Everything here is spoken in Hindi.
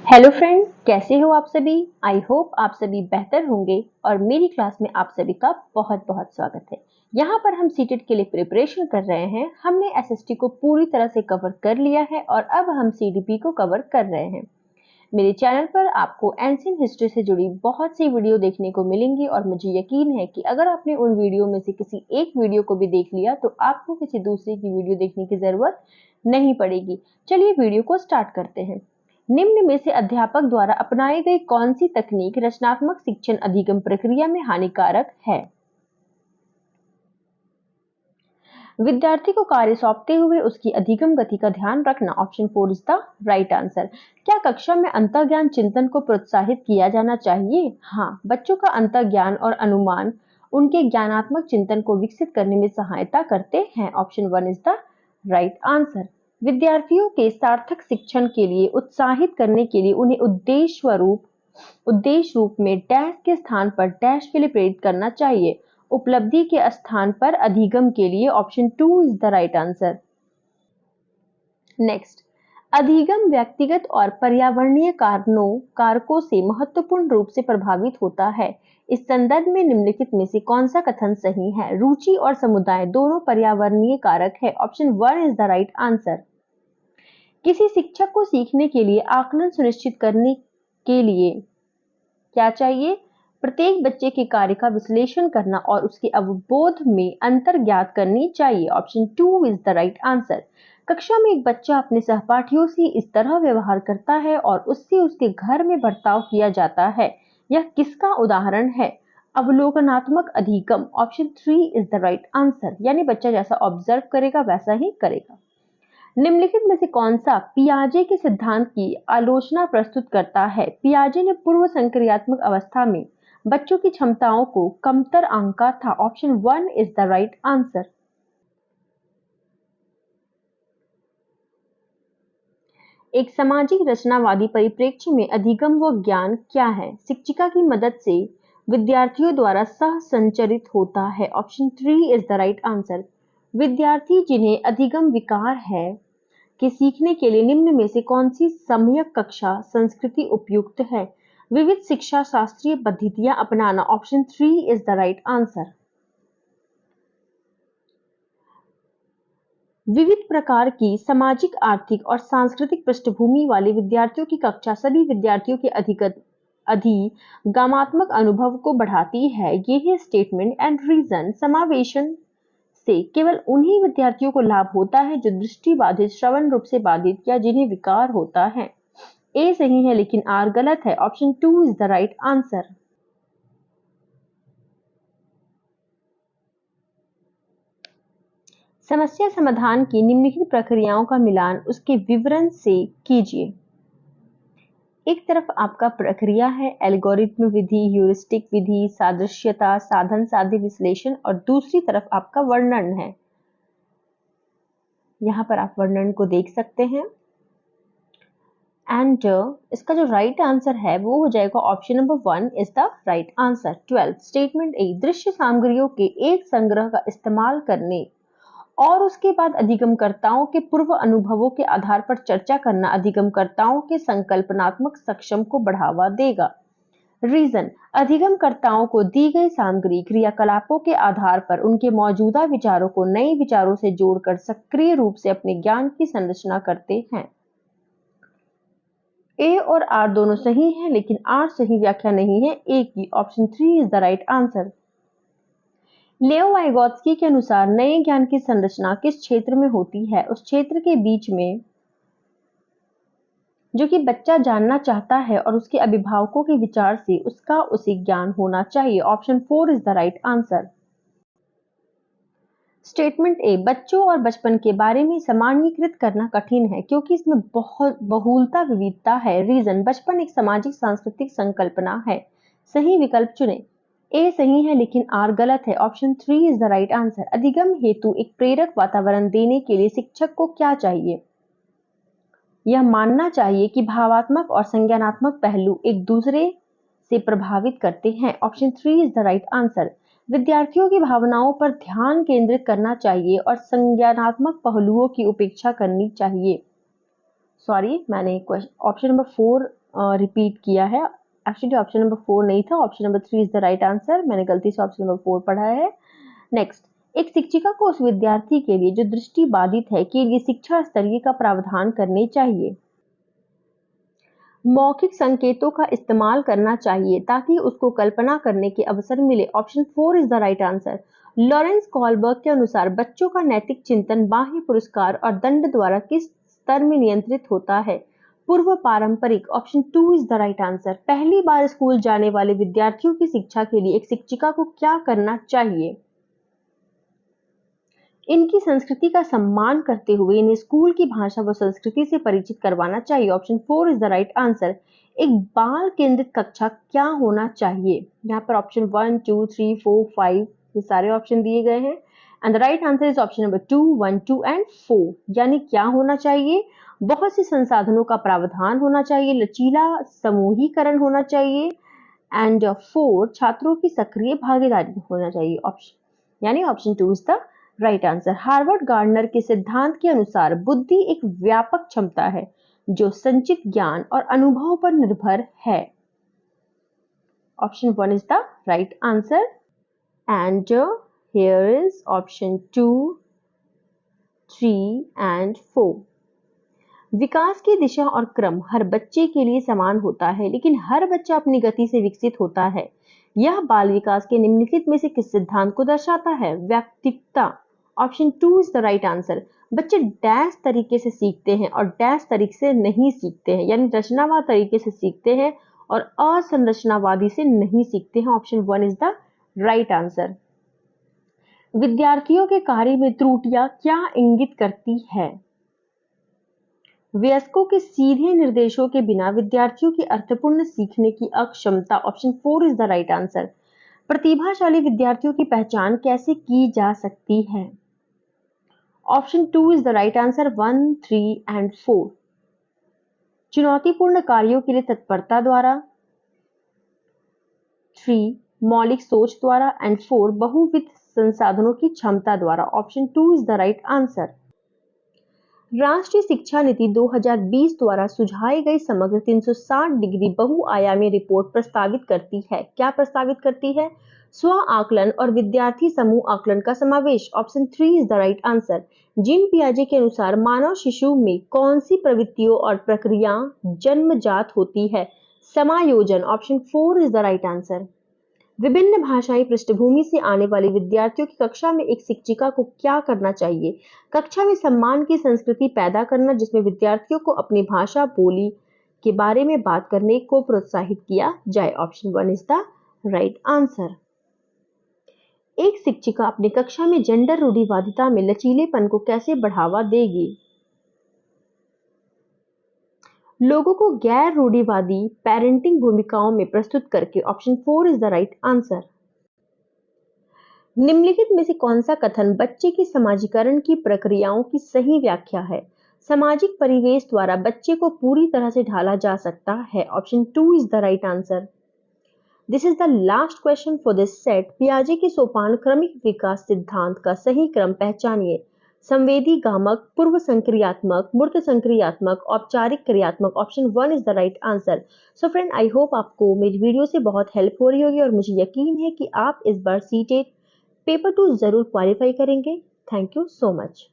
हेलो फ्रेंड, कैसे हो आप सभी। आई होप आप सभी बेहतर होंगे और मेरी क्लास में आप सभी का बहुत बहुत स्वागत है। यहाँ पर हम सीटेट के लिए प्रिपरेशन कर रहे हैं। हमने एसएसटी को पूरी तरह से कवर कर लिया है और अब हम सीडीपी को कवर कर रहे हैं। मेरे चैनल पर आपको एंशिएंट हिस्ट्री से जुड़ी बहुत सी वीडियो देखने को मिलेंगी और मुझे यकीन है कि अगर आपने उन वीडियो में से किसी एक वीडियो को भी देख लिया तो आपको किसी दूसरे की वीडियो देखने की जरूरत नहीं पड़ेगी। चलिए वीडियो को स्टार्ट करते हैं। निम्न में से अध्यापक द्वारा अपनाई गई कौन सी तकनीक रचनात्मक शिक्षण अधिगम प्रक्रिया में हानिकारक है। विद्यार्थी को कार्य सौंपते हुए उसकी अधिगम गति का ध्यान रखना। Option 4 is the right answer. क्या कक्षा में अंतर्ज्ञान चिंतन को प्रोत्साहित किया जाना चाहिए? हाँ, बच्चों का अंतर्ज्ञान और अनुमान उनके ज्ञानात्मक चिंतन को विकसित करने में सहायता करते हैं। Option 1 is the right answer. विद्यार्थियों के सार्थक शिक्षण के लिए उत्साहित करने के लिए उन्हें उद्देश्य रूप में डैश के स्थान पर डैश के लिए प्रेरित करना चाहिए। उपलब्धि के स्थान पर अधिगम के लिए option 2 is the right answer. Next, अधिगम व्यक्तिगत और पर्यावरणीय कारकों से महत्वपूर्ण रूप से प्रभावित होता है। इस संदर्भ में निम्नलिखित में से कौन सा कथन सही है? रुचि और समुदाय दोनों पर्यावरणीय कारक है। Option 1 is the right answer. किसी शिक्षक को सीखने के लिए आकलन सुनिश्चित करने के लिए क्या चाहिए? प्रत्येक बच्चे के कार्य का विश्लेषण करना और उसके अवबोध में अंतर ज्ञात करनी चाहिए। Option 2 is the right answer. कक्षा में एक बच्चा अपने सहपाठियों से इस तरह व्यवहार करता है और उससे उसके घर में बर्ताव किया जाता है। यह किसका उदाहरण है? अवलोकनात्मक अधिगम। Option 3 is the right answer. यानी बच्चा जैसा ऑब्जर्व करेगा वैसा ही करेगा। निम्नलिखित में से कौन सा पियाजे के सिद्धांत की आलोचना प्रस्तुत करता है? पियाजे ने पूर्व संक्रियात्मक अवस्था में बच्चों की क्षमताओं को कमतर आंका था। Option 1 is the right answer. एक सामाजिक रचनावादी परिप्रेक्ष्य में अधिगम व ज्ञान क्या है? शिक्षिका की मदद से विद्यार्थियों द्वारा सह संचरित होता है। Option 3 is the right answer. विद्यार्थी जिन्हें अधिगम विकार है कि सीखने के लिए निम्न में से कौन सी सम्यक कक्षा संस्कृति उपयुक्त है? विविध शिक्षा शास्त्रीय पद्धतियां अपनाना। Option 3 is the right answer. विविध प्रकार की सामाजिक, आर्थिक और सांस्कृतिक पृष्ठभूमि वाले विद्यार्थियों की कक्षा सभी विद्यार्थियों के अधिगमात्मक अनुभव को बढ़ाती है। ये स्टेटमेंट एंड रीजन समावेशन से केवल उन्हीं विद्यार्थियों को लाभ होता है जो दृष्टि बाधित, श्रवण रूप से बाधित या जिन्हें विकार होता है। ए सही है लेकिन आर गलत है। Option 2 is the right answer. समस्या समाधान की निम्नलिखित प्रक्रियाओं का मिलान उसके विवरण से कीजिए। एक तरफ आपका प्रक्रिया है एल्गोरिथ्म विधि, ह्यूरिस्टिक विधि, सादृश्यता, साधन साध्य विश्लेषण और दूसरी तरफ आपका वर्णन है। यहाँ पर आप वर्णन को देख सकते हैं एंड इसका जो राइट आंसर है वो हो जाएगा option number 1 is the right answer. 12 statement A, दृश्य सामग्रियों के एक संग्रह का इस्तेमाल करने और उसके बाद अधिगमकर्ताओं के पूर्व अनुभवों के आधार पर चर्चा करना अधिगमकर्ताओं के संकल्पनात्मक सक्षम को बढ़ावा देगा। रीजन, अधिगमकर्ताओं को दी गई सामग्री क्रियाकलापों के आधार पर उनके मौजूदा विचारों को नए विचारों से जोड़कर सक्रिय रूप से अपने ज्ञान की संरचना करते हैं। ए और आर दोनों सही हैं लेकिन आर सही व्याख्या नहीं है ए की। Option 3 is the right answer. लेओ वाइगोत्स्की के अनुसार नए ज्ञान की संरचना किस क्षेत्र में होती है? उस क्षेत्र के बीच में जो कि बच्चा जानना चाहता है और उसके अभिभावकों के विचार से उसका उसे ज्ञान होना चाहिए। Option 4 is the right answer. Statement A, बच्चों और बचपन के बारे में सामान्यीकृत करना कठिन है क्योंकि इसमें बहुत बहुलता विविधता है। रीजन, बचपन एक सामाजिक सांस्कृतिक संकल्पना है। सही विकल्प चुने। ए सही है लेकिन आर गलत है। Option 3 is the right answer. अधिगम हेतु एक प्रेरक वातावरण देने के लिए शिक्षक को क्या चाहिए? यह मानना चाहिए कि भावात्मक और संज्ञानात्मक पहलू एक दूसरे से प्रभावित करते हैं। Option 3 is the right answer. विद्यार्थियों की भावनाओं पर ध्यान केंद्रित करना चाहिए और संज्ञानात्मक पहलुओं की उपेक्षा करनी चाहिए। सॉरी, मैंने ऑप्शन नंबर 4 रिपीट किया है। एक्चुअली ऑप्शन नंबर 4 नहीं था, option number 3 is the right answer. मैंने गलती से ऑप्शन नंबर 4 पढ़ा है। नेक्स्ट, एक शिक्षिका को उस विद्यार्थी के लिए जो दृष्टि बाधित है के लिए शिक्षा स्तरीय का प्रावधान करने चाहिए। मौखिक संकेतों का इस्तेमाल करना चाहिए ताकि उसको कल्पना करने के अवसर मिले। Option 4 is the right answer. Lawrence Kohlberg के अनुसार बच्चों का नैतिक चिंतन बाह्य पुरस्कार और दंड द्वारा किस स्तर में नियंत्रित होता है? पूर्व पारंपरिक। Option 2 is the right answer. पहली बार स्कूल जाने वाले विद्यार्थियों की शिक्षा के लिए एक शिक्षिका को क्या करना चाहिए? इनकी संस्कृति का सम्मान करते हुए इन्हें स्कूल की भाषा व संस्कृति से परिचित करवाना चाहिए। Option 4 is the right answer. एक बाल केंद्रित कक्षा क्या होना चाहिए? यहाँ पर ऑप्शन 1, 2, 3, 4, 5 ये सारे ऑप्शन दिए गए हैं and the right answer is option number 2, 1, 2 and 4। यानी क्या होना चाहिए? बहुत से संसाधनों का प्रावधान होना चाहिए, लचीला समूहीकरण होना चाहिए एंड 4 छात्रों की सक्रिय भागीदारी होना चाहिए। ऑप्शन यानी option 2 is the right answer. Harvard gardener के सिद्धांत के अनुसार बुद्धि एक व्यापक क्षमता है जो संचित ज्ञान और अनुभव पर निर्भर है। Option 1 is the right answer and here is option 2, 3 and 4। विकास की दिशा और क्रम हर बच्चे के लिए समान होता है, लेकिन हर बच्चा अपनी गति से विकसित होता है। यह बाल विकास के निम्नलिखित में से किस सिद्धांत को दर्शाता है? व्यक्तित्वता। Option 2 is the right answer. बच्चे डैश तरीके से सीखते हैं और डैश तरीके से नहीं सीखते हैं, यानी रचनावाद तरीके से सीखते हैं और असंरचनावादी से नहीं सीखते हैं। Option 1 is the right answer. विद्यार्थियों के कार्य में त्रुटियां क्या इंगित करती है? वयस्कों के सीधे निर्देशों के बिना विद्यार्थियों की अर्थपूर्ण सीखने की अक्षमता। Option 4 is the right answer. प्रतिभाशाली विद्यार्थियों की पहचान कैसे की जा सकती है? Option 2 is the right answer. 1, 3 and 4। चुनौतीपूर्ण कार्यों के लिए तत्परता द्वारा, 3 मौलिक सोच द्वारा एंड 4 बहुविध संसाधनों की क्षमता द्वारा। Option 2 is the right answer. राष्ट्रीय शिक्षा नीति 2020 द्वारा सुझाई गई समग्र 360 डिग्री बहुआयामी रिपोर्ट प्रस्तावित करती है। क्या प्रस्तावित करती है? स्व आकलन और विद्यार्थी समूह आकलन का समावेश। Option 3 is the right answer. Jean पियाजे के अनुसार मानव शिशु में कौन सी प्रवृत्तियों और प्रक्रियाएं जन्मजात होती है? समायोजन। Option 4 is the right answer. विभिन्न भाषाई पृष्ठभूमि से आने वाले विद्यार्थियों की कक्षा में एक शिक्षिका को क्या करना चाहिए? कक्षा में सम्मान की संस्कृति पैदा करना जिसमें विद्यार्थियों को अपनी भाषा बोली के बारे में बात करने को प्रोत्साहित किया जाए। Option 1 is the right answer. एक शिक्षिका अपनी कक्षा में जेंडर रूढ़िवादिता में लचीलेपन को कैसे बढ़ावा देगी? लोगों को गैर रूढ़िवादी पेरेंटिंग भूमिकाओं में प्रस्तुत करके। Option 4 is the right answer. निम्नलिखित में से कौन सा कथन बच्चे की समाजीकरण की प्रक्रियाओं की सही व्याख्या है? सामाजिक परिवेश द्वारा बच्चे को पूरी तरह से ढाला जा सकता है। Option 2 is the right answer. This is the last question for this set. पियाजे के सोपान क्रमिक विकास सिद्धांत का सही क्रम पहचानिए। संवेदी गामक, पूर्व संक्रियात्मक, मूर्त संक्रियात्मक, औपचारिक क्रियात्मक। Option 1 is the right answer. So friend, I hope आपको मेरी वीडियो से बहुत हेल्प हो रही होगी और मुझे यकीन है कि आप इस बार सीटेट पेपर 2 जरूर क्वालिफाई करेंगे। Thank you so much.